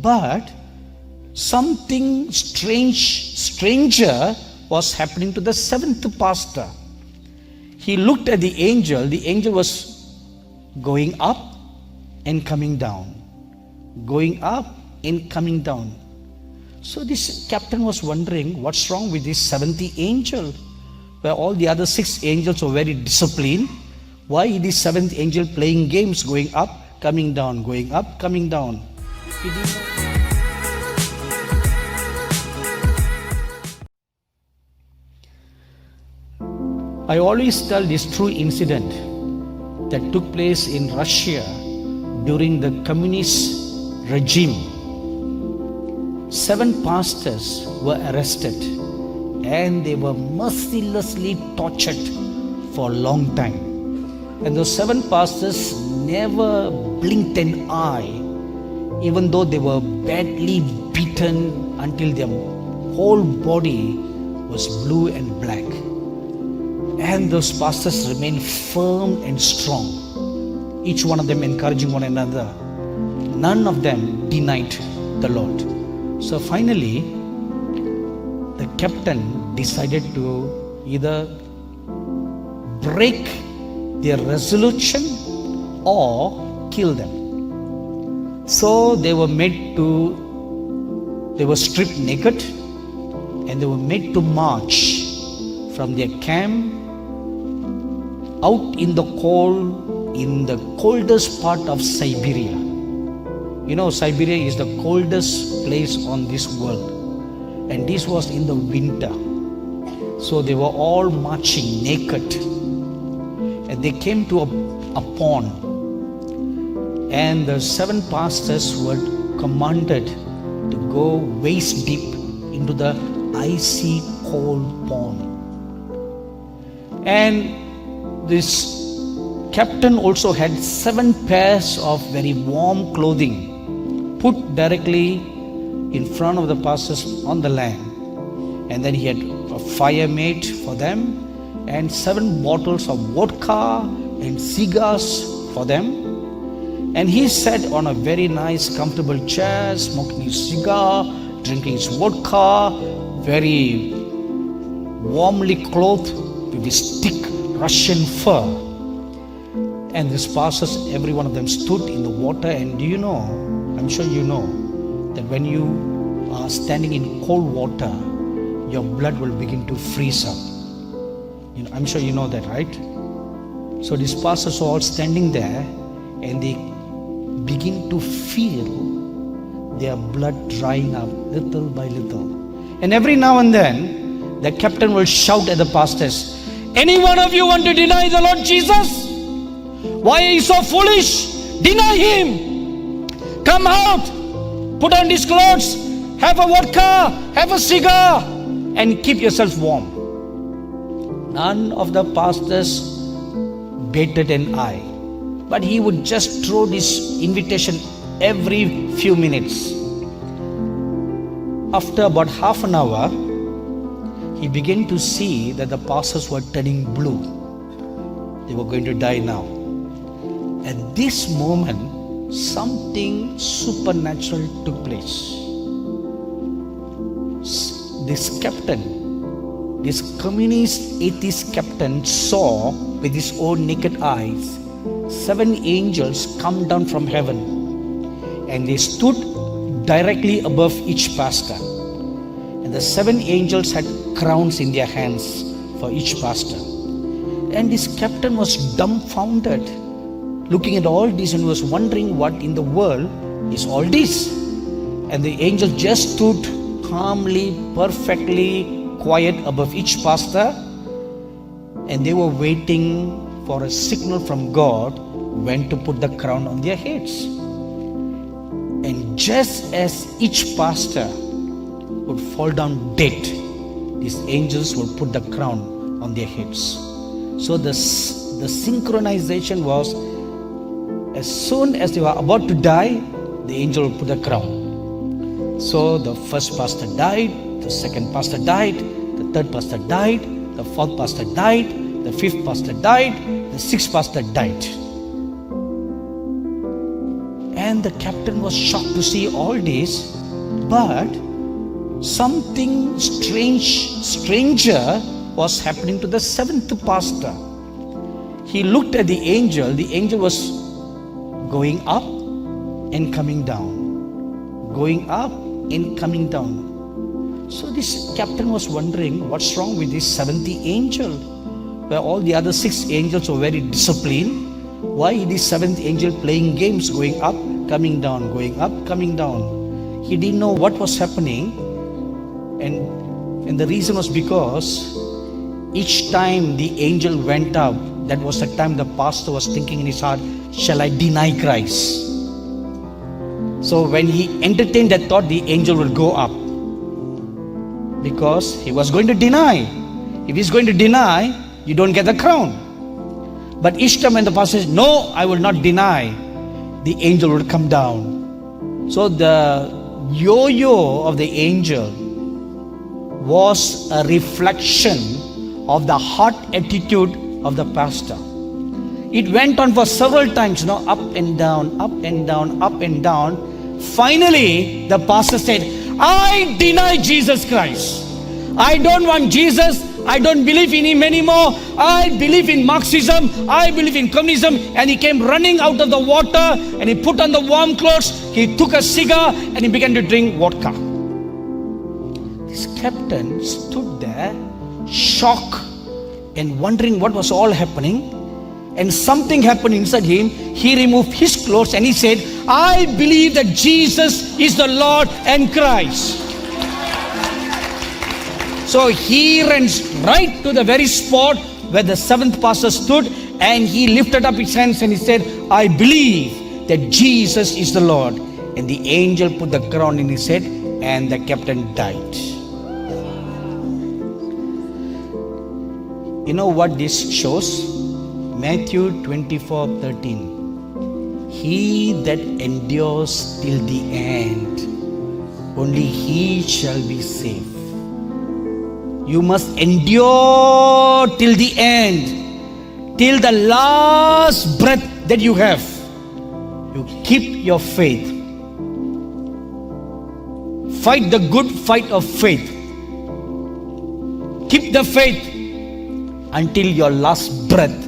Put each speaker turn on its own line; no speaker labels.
But something stranger was happening to the seventh pastor. He looked at the angel. The angel was going up and coming down. Going up and coming down. So this captain was wondering, what's wrong with this seventh angel? Where all the other 6 angels were very disciplined. Why is this 7th angel playing games, going up, coming down, going up, coming down? He didn't know. I always tell this true incident that took place in Russia during the communist regime. 7 pastors were arrested and they were mercilessly tortured for a long time. And those 7 pastors never blinked an eye, even though they were badly beaten until their whole body was blue and black. And those pastors remained firm and strong, each one of them encouraging one another. None of them denied the Lord. So finally, the captain decided to either break their resolution or kill them. So they were stripped naked and they were made to march from their camp out in the coldest part of Siberia. You know, Siberia is the coldest place on this world. And this was in the winter. So they were all marching naked. And they came to a pond. And the 7 pastors were commanded to go waist deep into the icy cold pond. And this captain also had 7 pairs of very warm clothing put directly in front of the pastors on the land. And then he had a fire made for them and 7 bottles of vodka and cigars for them. And he sat on a very nice comfortable chair, smoking his cigar, drinking his vodka, very warmly clothed with his thick Russian fur. And these pastors, every one of them stood in the water. And do you know, I'm sure you know, that when you are standing in cold water, your blood will begin to freeze up. You know, I'm sure you know that, right? So these pastors are all standing there and they begin to feel their blood drying up little by little. And every now and then, the captain will shout at the pastors, "Any one of you want to deny the Lord Jesus? Why are you so foolish? Deny Him! Come out! Put on these clothes, have a vodka, have a cigar, and keep yourself warm." None of the pastors batted an eye, but he would just throw this invitation every few minutes. After about half an hour, he began to see that the pastors were turning blue. They were going to die now. At this moment, something supernatural took place. This captain, this communist atheist captain, saw with his own naked eyes 7 angels come down from heaven, and they stood directly above each pastor. And the 7 angels had crowns in their hands for each pastor. And this captain was dumbfounded, looking at all this, and was wondering what in the world is all this. And the angel just stood calmly, perfectly quiet above each pastor, and they were waiting for a signal from God when to put the crown on their heads. And just as each pastor would fall down dead, these angels would put the crown on their heads. So the synchronization was, as soon as they were about to die, the angel would put the crown. So the first pastor died, the second pastor died, the third pastor died, the fourth pastor died, the fifth pastor died, the sixth pastor died. And And the captain was shocked to see all this, but something stranger was happening to the seventh pastor. He looked at the angel. The angel was going up and coming down, going up and coming down. So this captain was wondering, what's wrong with this seventh angel? Where all the other six angels were very disciplined. Why is this seventh angel playing games, going up, coming down, going up, coming down? He didn't know what was happening. And the reason was because each time the angel went up, that was the time the pastor was thinking in his heart, shall I deny Christ? So when he entertained that thought, the angel will go up, because he was going to deny. If he's going to deny, you don't get the crown. But each time when the pastor says, no, I will not deny, the angel will come down. So the yo-yo of the angel was a reflection of the heart attitude of the pastor. It went on for several times, up and down, up and down, up and down. Finally, the pastor said, I deny Jesus Christ. I don't want Jesus. I don't believe in him anymore. I believe in Marxism. I believe in communism. And he came running out of the water and he put on the warm clothes. He took a cigar and he began to drink vodka. This captain stood there, shocked and wondering what was all happening. And something happened inside him. He removed his clothes and he said, I believe that Jesus is the Lord and Christ. So he ran right to the very spot where the seventh pastor stood, and he lifted up his hands and he said, I believe that Jesus is the Lord. And the angel put the crown in his head and the captain died. You know what this shows? Matthew 24:13. He that endures till the end, only he shall be saved. You must endure till the end, till the last breath that you have. You keep your faith. Fight the good fight of faith. Keep the faith until your last breath.